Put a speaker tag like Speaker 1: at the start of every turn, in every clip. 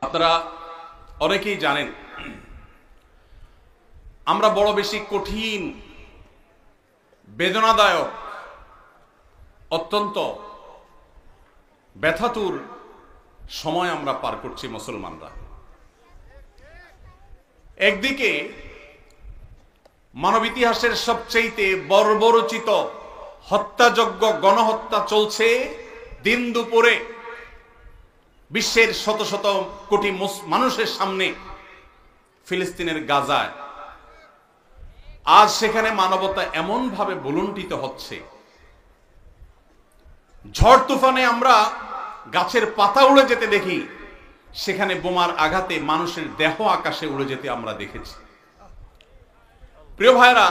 Speaker 1: আপনারা অনেকেই জানেন আমরা বড় বেশি কঠিন বেদনাদায়ক অত্যন্ত ব্যথাতুর সময় আমরা পার করছি মুসলমানরা। একদিকে মানব ইতিহাসের সবচেয়ে বর্বরচিত হত্যাযজ্ঞ গণহত্যা চলছে দিন দুপুরে বিশ্বের শত শত কোটি মানুষের সামনে ফিলিস্তিনের গাজায়। আজ সেখানে মানবতা এমন ভাবে ভুলুণ্ঠিত হচ্ছে, ঝড় তুফানে আমরা গাছের পাতা উড়ে যেতে দেখি, সেখানে বোমার আঘাতে মানুষের দেহ আকাশে উড়ে যেতে আমরা দেখেছি। প্রিয় ভাইরা,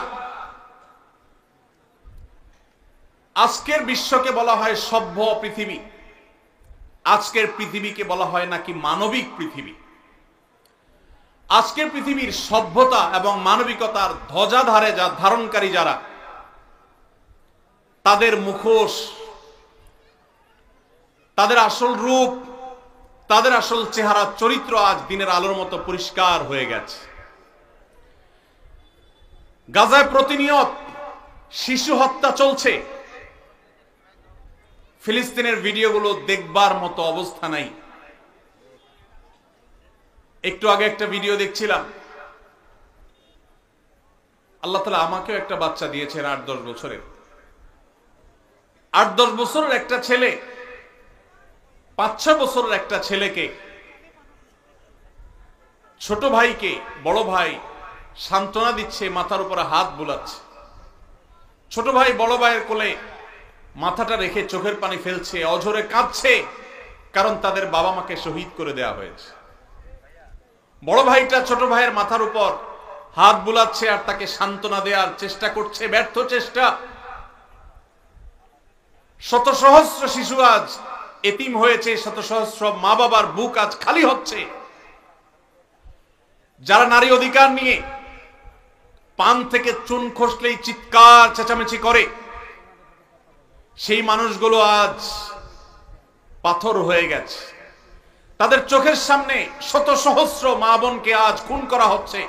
Speaker 1: আজকের বিশ্বকে বলা হয় সভ্য পৃথিবী, আজকের পৃথিবীকে বলা হয় নাকি মানবিক পৃথিবী। আজকের পৃথিবীর সভ্যতা এবং মানবিকতার ধ্বজাধারে যা ধারণকারী যারা, তাদের মুখোশ, তাদের আসল রূপ, তাদের আসল চেহারা চরিত্র আজ দিনের আলোর মতো পরিষ্কার হয়ে গেছে। গাজায় প্রতিনিয়ত শিশু হত্যা চলছে, ফিলিস্তিনের ভিডিওগুলো দেখবার মতো অবস্থা নাই। একটু আগে একটা ভিডিও দেখছিলাম, আল্লাহ তাআলা আমাকেও একটা বাচ্চা দিয়েছেন ৮-১০ বছরের। ৮-১০ বছরের একটা ছেলে ৫-৬ বছরের একটা ছেলেকে, ছোট ভাইকে বড় ভাই সান্ত্বনা দিচ্ছে, মাথার উপরে হাত বুলাচ্ছে। ছোট ভাই বড় ভাইয়ের কোলে মাথাটা রেখে চোখের পানি ফেলছে, অঝরে কাঁদছে, কারণ তাদের বাবা মাকে শহীদ করে দেয়া হয়েছে। বড় ভাইটা ছোট ভাইয়ের মাথার উপর হাত বুলাচ্ছে আর তাকে সান্ত্বনা দেওয়ার চেষ্টা করছে, ব্যর্থ চেষ্টা। শত সহস্র শিশু আজ এতিম হয়েছে, শত সহস্র মা বাবার বুক আজ খালি হচ্ছে। যারা নারী অধিকার নিয়ে পান থেকে চুন খসলেই চিৎকার চেঁচামেচি করে, সেই মানুষগুলো আজ পাথর হয়ে গেছে। তাদের চোখের সামনে শত সহস্র মা বোনকে আজ খুন করা হচ্ছে।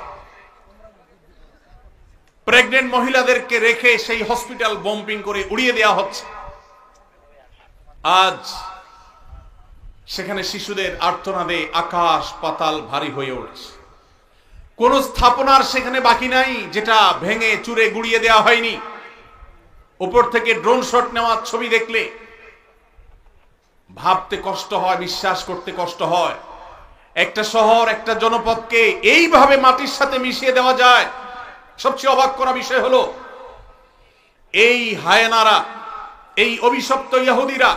Speaker 1: প্রেগনেন্ট মহিলাদেরকে রেখে সেই হসপিটাল বম্পিং করে উড়িয়ে দেওয়া হচ্ছে। আজ সেখানে শিশুদের আর্তনাদে আকাশ পাতাল ভারী হয়ে উঠছে। কোন স্থাপনার সেখানে বাকি নাই যেটা ভেঙে চুরে গুড়িয়ে দেওয়া হয়নি। উপর থেকে ড্রোন শট নেওয়ার ছবি দেখলে ভাবতে কষ্ট হয়, বিশ্বাস করতে কষ্ট হয়। একটা শহর, একটা জনপদকে এইভাবে মাটির সাথে মিশিয়ে দেওয়া যায়। সবচেয়ে অবাক করা বিষয় হলো, এই হায়েনারা, এই অভিশপ্ত ইহুদিরা,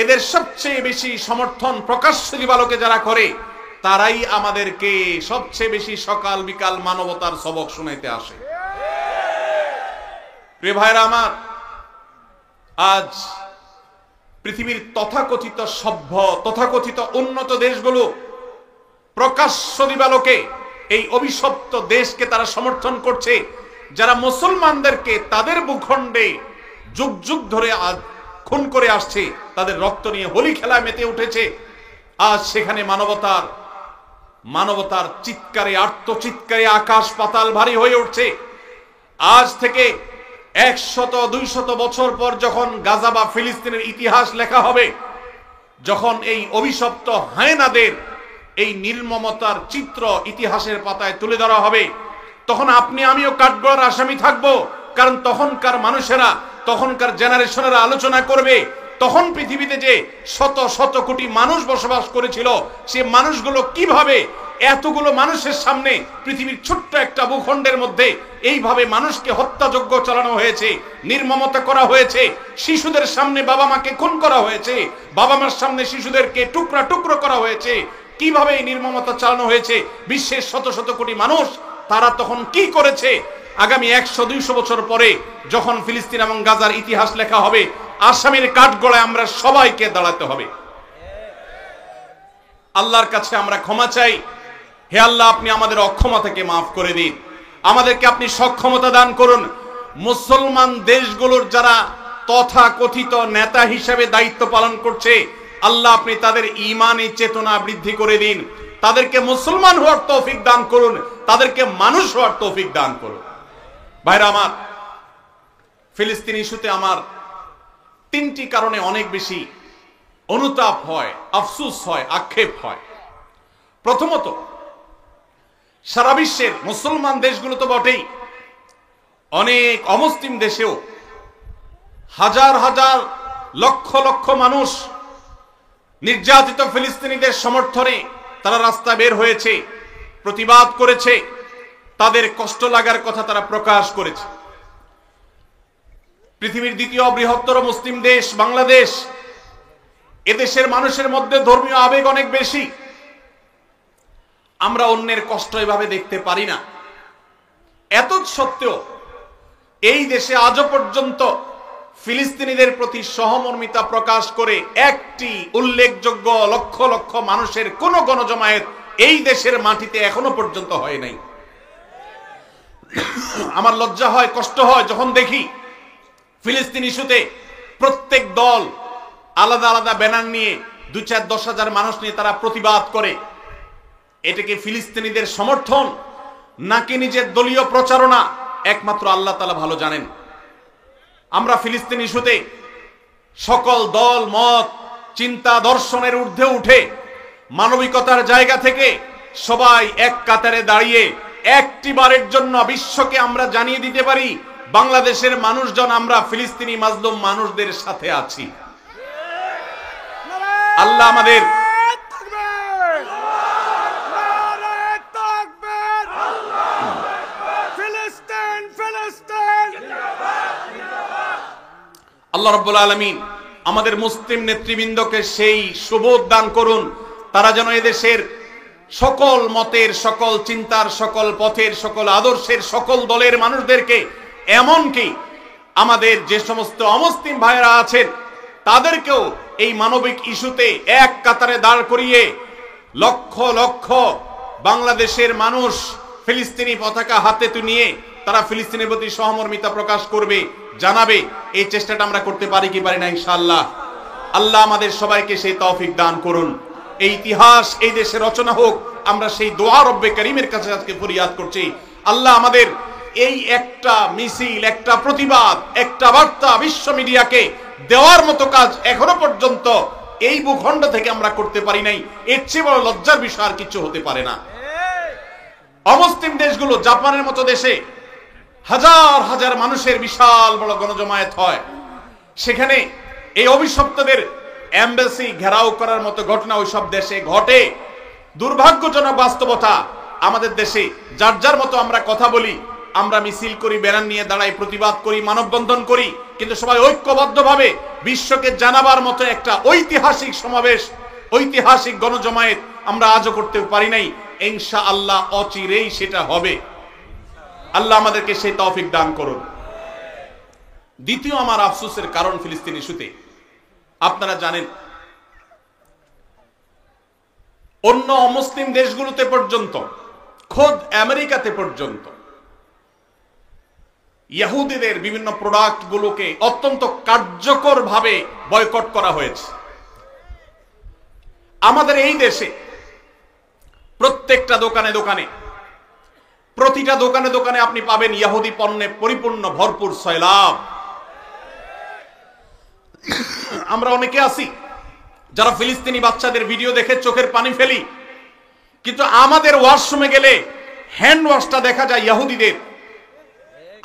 Speaker 1: এদের সবচেয়ে বেশি সমর্থন প্রকাশ্য দিবালোকে যারা করে, তারাই আমাদেরকে সবচেয়ে বেশি সকাল বিকাল মানবতার সবক শুনাইতে আসে। প্রিয় ভাইরা আমার, আজ পৃথিবীর তথাকথিত সভ্য, তথাকথিত উন্নত দেশগুলো প্রকাশ্য দিবালোকে এই অভিশপ্ত দেশকে তারা সমর্থন করছে, যারা মুসলমানদেরকে তাদের ভূখণ্ডে যুগ যুগ ধরে আজ খুন করে আসছে, তাদের রক্ত নিয়ে হোলি খেলায় মেতে উঠেছে। আজ সেখানে মানবতার চিৎকারে, আর্তচিৎকারে আকাশ পাতাল ভারী হয়ে উঠছে। আজ থেকে ১০০-২০০ বছর পর যখন গাজা বা ফিলিস্তিনের ইতিহাস লেখা হবে, যখন এই অভিশপ্ত হায়েনাদের এই নির্মমতার চিত্র ইতিহাসের পাতায় তুলে ধরা হবে, তখন আপনি আমিও কাঠগড়ার আসামি থাকবো। কারণ তখনকার মানুষেরা, তখনকার জেনারেশনেরা আলোচনা করবে, তখন পৃথিবীতে যে শত শত কোটি মানুষ বসবাস করেছিল, সে মানুষগুলো কিভাবে এতগুলো মানুষের সামনে পৃথিবীর ছোট্ট একটা ভূখণ্ডের মধ্যে এইভাবে মানুষকে হত্যাযজ্ঞ চালানো হয়েছে, নির্মমতা করা হয়েছে, শিশুদের সামনে বাবা মাকে খুন করা হয়েছে, বাবা মার সামনে শিশুদেরকে টুকরা টুকরো করা হয়েছে, কিভাবে এই নির্মমতা চালানো হয়েছে, বিশ্বের শত শত কোটি মানুষ তারা তখন কি করেছে। আগামী ১০০-২০০ বছর পরে যখন ফিলিস্তিন এবং গাজার ইতিহাস লেখা হবে, আসামির কাঠগড়ায় আমরা সবাইকে দাঁড়াতে হবে। আল্লাহর কাছে আমরা ক্ষমা চাই। হে আল্লাহ, আপনি আমাদের অক্ষমতাকে মাফ করে দিন, আমাদেরকে আপনি সক্ষমতা দান করুন। মুসলমান দেশগুলোর যারা তথাকথিত নেতা হিসেবে দায়িত্ব পালন করছে, আল্লাহ আপনি তাদের ঈমানি চেতনা বৃদ্ধি করে দিন। তাদেরকে মুসলমান হওয়ার তৌফিক দান করুন, তাদেরকে মানুষ হওয়ার তৌফিক দান করুন। ভাইরা আমার, ফিলিস্তিন ইস্যুতে আমার তিনটি কারণে অনেক বেশি অনুতাপ হয়, আফসোস হয়, আক্ষেপ হয়। প্রথমত, সারা বিশ্বের মুসলমান দেশগুলো তো বটেই, অনেক অমুসলিম দেশেও হাজার হাজার লক্ষ লক্ষ মানুষ নির্যাতিত ফিলিস্তিনিদের সমর্থনে তারা রাস্তায় বের হয়েছে, প্রতিবাদ করেছে, তাদের কষ্ট লাগার কথা তারা প্রকাশ করেছে। পৃথিবীর দ্বিতীয় বৃহত্তর মুসলিম দেশ বাংলাদেশ, এদেশের মানুষের মধ্যে ধর্মীয় আবেগ অনেক বেশি। আমরা অন্যের কষ্ট এভাবে দেখতে পারি না। এত সত্ত্বেও এই দেশে আজও পর্যন্ত ফিলিস্তিনিদের প্রতি সহমর্মিতা প্রকাশ করে একটি উল্লেখযোগ্য লক্ষ লক্ষ মানুষের কোন গণজমায়েত এই দেশের মাটিতে এখনো পর্যন্ত হয় নাই। আমার লজ্জা হয়, কষ্ট হয় যখন দেখি ফিলিস্তিন ইস্যুতে প্রত্যেক দল আলাদা আলাদা ব্যানার নিয়ে 2-4-10,000 মানুষ নিয়ে তারা প্রতিবাদ করে। এটাকে ফিলিস্তিনিদের সমর্থন নাকি নিজের দলীয় প্রচারণা, একমাত্র আল্লাহ তাআলা ভালো জানেন। আমরা ফিলিস্তিন ইস্যুতে সকল দল মত চিন্তা দর্শনের ঊর্ধ্বে উঠে মানবিকতার জায়গা থেকে সবাই এক কাতারে দাঁড়িয়ে একটিবারের জন্য বিশ্বকে আমরা জানিয়ে দিতে পারি, বাংলাদেশের মানুষজন আমরা ফিলিস্তিনি মাজলুম মানুষদের সাথে আছি। আল্লাহ আমাদের আল্লাহ রাব্বুল আলামিন আমাদের মুসলিম নেতৃবৃন্দকে সেই সুবোধ দান করুন, তারা যেন এদেশের সকল মতের, সকল চিন্তার, সকল পথের, সকল আদর্শের, সকল দলের মানুষদেরকে, এমনকি আমাদের যে সমস্ত অমুসলিম ভাইয়েরা আছেন তাদেরকেও এই মানবিক ইস্যুতে এক কাতারে দাঁড় করিয়ে লক্ষ লক্ষ বাংলাদেশের মানুষ ফিলিস্তিনি পতাকা হাতে নিয়ে তারা ফিলিস্তিনের প্রতি সহমর্মিতা প্রকাশ করবে, জানাবে। এই চেষ্টাটা আমরা করতে পারি কি পারি না? ইনশাআল্লাহ। আল্লাহ আমাদের সবাইকে সেই তৌফিক দান করুন। এই ইতিহাস এই দেশে রচনা হোক, আমরা সেই দোয়া রব্বে করিমের কাছে আজকে ফরিয়াদ করছি। আল্লাহ আমাদের এই একটা মিছিল, একটা প্রতিবাদ, একটা বার্তা বিশ্ব মিডিয়াকে দেওয়ার মতো কাজ এখনো পর্যন্ত এই ভূখণ্ড থেকে আমরা করতে পারি নাই। এর চেয়ে বড় লজ্জার বিষয় আর কিছু হতে পারে না। অমুসলিম দেশগুলো, জাপানের মতো দেশে হাজার হাজার মানুষের বিশাল বড় গণজমায়েত হয়, সেখানে এই অভিশপ্তদের এমবাসি ঘেরাও করার মতো ঘটনা ওইসব দেশে ঘটে। দুর্ভাগ্যজনক বাস্তবতা, আমাদের দেশে যার যার মতো আমরা কথা বলি, আমরা মিছিল করি, ব্যানার নিয়ে দাঁড়াই, প্রতিবাদ করি, মানববন্ধন করি, কিন্তু সবাই ঐক্যবদ্ধভাবে বিশ্বকে জানাবার মতো একটা ঐতিহাসিক সমাবেশ, ঐতিহাসিক গণজমায়েত আমরা আজও করতে পারি নাই। ইনশাআল্লাহ অচিরেই সেটা হবে। আল্লাহ আমাদেরকে সেই তৌফিক দান করুন। দ্বিতীয় আমার আফসোসের কারণ ফিলিস্তিন ইস্যুতে, আপনারা জানেন অন্য অমুসলিম দেশগুলোতে পর্যন্ত, খোদ আমেরিকাতে পর্যন্ত ইহুদিদের বিভিন্ন প্রোডাক্ট গুলোকে অত্যন্ত কার্যকর ভাবে বয়কট করা হয়েছে। আমাদের এই দেশে প্রত্যেকটা দোকানে দোকানে, প্রতিটা দোকানে দোকানে আপনি পাবেন ইহুদি পণ্যে পরিপূর্ণ ভরপুর সয়লাব। আমরা অনেকে আছি যারা ফিলিস্তিনি বাচ্চাদের ভিডিও দেখে চোখের পানি ফেলি, কিন্তু আমাদের ওয়াশরুমে গেলে হ্যান্ড ওয়াশটা দেখা যায় ইহুদিদের।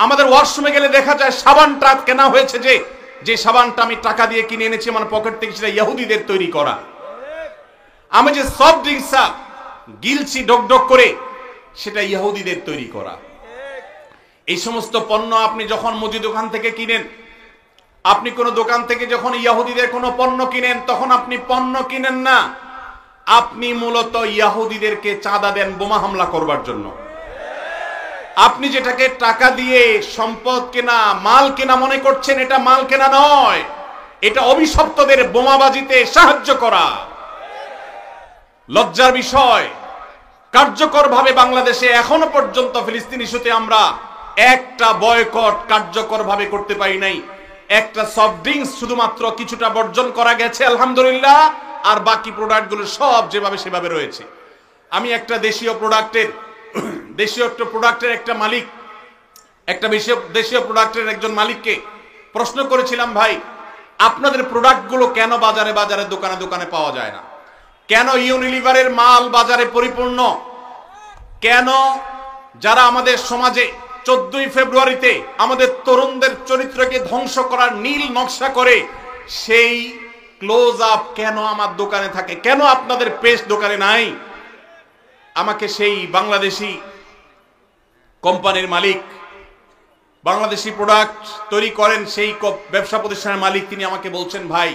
Speaker 1: আমাদের ওয়াশরুমে গেলে দেখা যায় সাবানটা কেনা হয়েছে, যে সাবানটা আমি টাকা দিয়ে কিনে এনেছি আমার পকেট থেকে, সেটা ইহুদিদের তৈরি করা। আমি যে সফট ড্রিঙ্কস গিলছি ডক ডক করে, সেটা ইহুদিদের তৈরি করা। এই সমস্ত পণ্য আপনি যখন মুদি দোকান থেকে কিনেন, আপনি কোন দোকান থেকে যখন ইহুদিদের কোন পণ্য কিনেন, তখন আপনি পণ্য কিনেন না, আপনি মূলত ইহুদিদেরকে চাঁদা দেন বোমা হামলা করবার জন্য। আপনি যেটাকে টাকা দিয়ে সম্পদ কেনা, মাল কেনা মনে করছেন, এটা মাল কেনা নয়, এটা অভিশপ্তদের বোমাবাজিতে সাহায্য করা। লজ্জার বিষয়, কার্যকরভাবে বাংলাদেশে এখনো পর্যন্ত ফিলিস্তিন ইস্যুতে আমরা একটা বয়কট কার্যকরভাবে করতে পারি নাই। একটা সফট ড্রিঙ্কস শুধুমাত্র কিছুটা বর্জন করা গেছে আলহামদুলিল্লাহ, আর বাকি প্রোডাক্টগুলো সব যেভাবে সেভাবে রয়েছে। আমি একটা দেশীয় প্রোডাক্টের একটা মালিক, একটা দেশীয় প্রোডাক্টের একজন মালিককে প্রশ্ন করেছিলাম, ভাই আপনাদের প্রোডাক্টগুলো কেন বাজারে বাজারে দোকানে দোকানে পাওয়া যায় না? কেন ইউনিলিভারের মাল বাজারে পরিপূর্ণ? কেন যারা আমাদের সমাজে 14ই ফেব্রুয়ারিতে আমাদের তরুণদের চরিত্রকে ধ্বংস করার নীল নকশা করে সেই ক্লোজ আপ কেন আমার দোকানে থাকে? কেন আপনাদের পেস্ট দোকানে নাই? আমাকে সেই বাংলাদেশি কোম্পানির মালিক, বাংলাদেশি প্রোডাক্ট তৈরি করেন সেই ব্যবসা প্রতিষ্ঠানের মালিক, তিনি আমাকে বলছেন, ভাই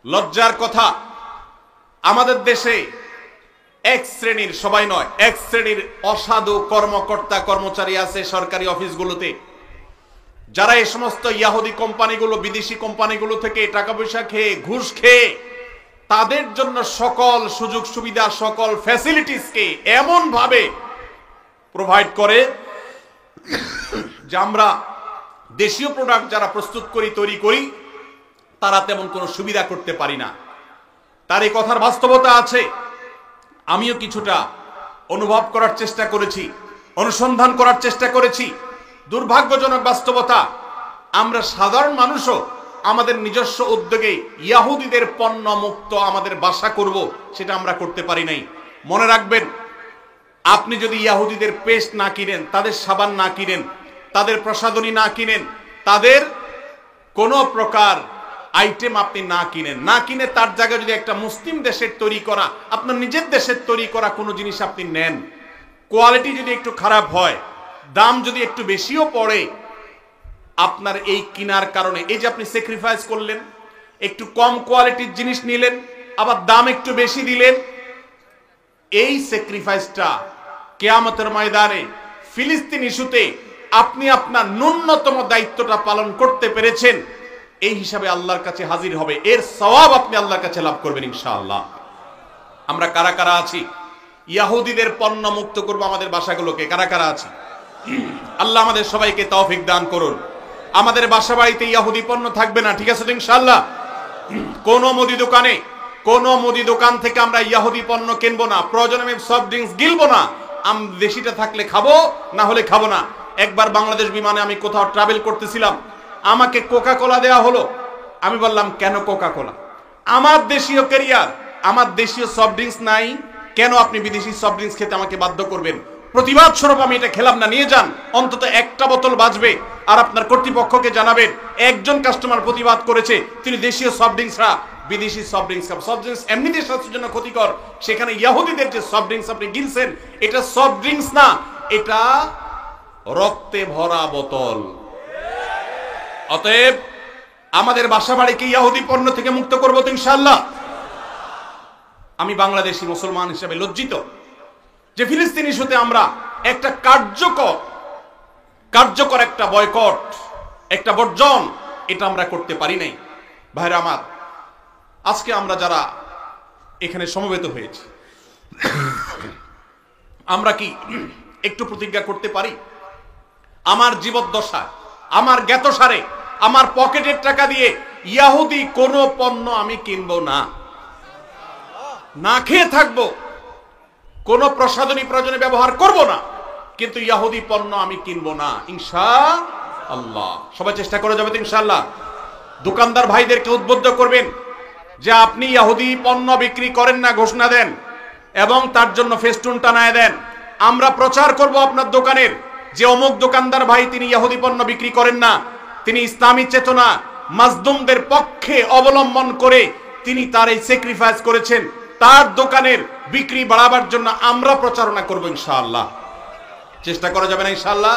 Speaker 1: লজ্জার কথা, আমাদের দেশে এক শ্রেণীর, সবাই নয়, এক শ্রেণীর অসাধু কর্মকর্তা কর্মচারী আছে সরকারি অফিসগুলোতে, যারা এই সমস্ত ইয়াহুদি কোম্পানিগুলো, বিদেশি কোম্পানিগুলো থেকে টাকা পয়সা খেয়ে, ঘুষ খেয়ে তাদের জন্য সকল সুযোগ সুবিধা, সকল ফ্যাসিলিটিসকে এমন ভাবে প্রোভাইড করে যে আমরা দেশীয় প্রোডাক্ট যারা প্রস্তুত করি, তৈরি করি, তারা তেমন কোনো সুবিধা করতে পারি না। তার এই কথার বাস্তবতা আছে। আমিও কিছুটা অনুভব করার চেষ্টা করেছি, অনুসন্ধান করার চেষ্টা করেছি। দুর্ভাগ্যজনক বাস্তবতা, আমরা সাধারণ মানুষও আমাদের নিজস্ব উদ্যোগে ইয়াহুদিদের পণ্য মুক্ত আমাদের বাসা করব, সেটা আমরা করতে পারি নাই। মনে রাখবেন, আপনি যদি ইয়াহুদিদের পেস্ট না কিনেন, তাদের সাবান না কিনেন, তাদের প্রসাধনী না কিনেন, তাদের কোনো প্রকার আইটেম আপনি না কিনে তার জায়গায় যদি একটা মুসলিম দেশের তৈরি করা, আপনার নিজের দেশের তৈরি করা কোনো জিনিস আপনি নেন, কোয়ালিটি যদি একটু খারাপ হয়, দাম যদি একটু বেশিও পড়ে, আপনার এই কিনার কারণে, এই যে আপনি স্যাক্রিফাইস করলেন, একটু কম কোয়ালিটির জিনিস নিলেন, আবার দাম একটু বেশি দিলেন, এই স্যাক্রিফাইসটা কিয়ামতের ময়দানে ফিলিস্তিন ইস্যুতে আপনি আপনার ন্যূনতম দায়িত্বটা পালন করতে পেরেছেন, এই হিসাবে আল্লাহর কাছে হাজির হবে। এর সওয়াব আপনি আল্লাহর কাছে লাভ করবেন ইনশাআল্লাহ। আমরা কারা কারা আছি ইয়াহুদিদের পণ্য মুক্ত করব আমাদের বাসাগুলোকে? কারা কারা আছি? আল্লাহ আমাদের সবাইকে তৌফিক দান করুন। আমাদের বাসা বাড়িতে ইয়াহুদি পণ্য থাকবে না, ঠিক আছে তো ইনশাআল্লাহ? কোন মুদি দোকান থেকে আমরা ইয়াহুদি পণ্য কিনবো না। প্রয়োজনে আমি সফট ড্রিঙ্কস গিলবো না। দেশিটা থাকলে খাবো, না হলে খাবো না। একবার বাংলাদেশ বিমানে আমি কোথাও ট্রাভেল করতেছিলাম, আমাকে কোকা কোলা দেওয়া হলো। আমি বললাম, কেন কোকা কোলা? আমার দেশীয় ক্যারিয়ার, আমার দেশীয় সফট ড্রিঙ্কস নাই, কেন আপনি বিদেশি সফট ড্রিঙ্কস খেতে আমাকে বাধ্য করবেন? প্রতিবাদ স্বরূপ আমি এটা খেলাম না, নিয়ে যান, অন্তত একটা বোতল বাঁচবে। আর আপনার কর্তৃপক্ষকে জানাবেন, একজন কাস্টমার প্রতিবাদ করেছে, তিনি দেশীয় সফট ড্রিঙ্কসরা বিদেশি সফট ড্রিঙ্কস খাবেন। সফট ড্রিঙ্কস এমনিতে স্বাস্থ্যের জন্য ক্ষতিকর, সেখানে ইয়াহুদিদের যে সফট ড্রিঙ্কস আপনি গিলছেন, এটা সফট ড্রিঙ্কস না, এটা রক্তে ভরা বোতল। অতএব আমাদের বাসা বাড়িকে ইয়াহুদি পণ্য থেকে মুক্ত করবো তো ইনশাআল্লাহ। আমি বাংলাদেশি মুসলমান হিসেবে লজ্জিত যে ফিলিস্তিন ইস্যুতে আমরা একটা কার্যকর একটা বয়কট, একটা বর্জন, এটা আমরা করতে পারি নাই। ভাইরা আমার, আজকে আমরা যারা এখানে সমবেত হয়েছি, আমরা কি একটু প্রতিজ্ঞা করতে পারি, আমার জীবদ্দশা, আমার জ্ঞাতসারে, আমার পকেটের টাকা দিয়ে ইয়াহুদি কোনো পণ্য আমি কিনবো না, না খেয়ে থাকবো, কোনো প্রসাধনী প্রয়োজনে ব্যবহার করব না, কিন্তু ইয়াহুদি পণ্য আমি কিনবো না ইনশাআল্লাহ। সবাই চেষ্টা করে যাবে তো ইনশাআল্লাহ। দোকানদার ভাইদেরকে উদ্বুদ্ধ করবেন যে আপনি ইয়াহুদি পণ্য বিক্রি করেন না, ঘোষণা দেন এবং তার জন্য ফেস্টুন টানায় দেন। আমরা প্রচার করব আপনার দোকানের যে অমুক দোকানদার ভাই তিনি ইয়াহুদি পণ্য বিক্রি করেন না, তিনি ইসলামী চেতনা মাজলুমদের পক্ষে অবলম্বন করে তিনি তার এই স্যাক্রিফাইস করেছেন। তার দোকানের বিক্রি বাড়াবার জন্য আমরা প্রচারণা করব ইনশাআল্লাহ। চেষ্টা করা যাবে না ইনশাআল্লাহ?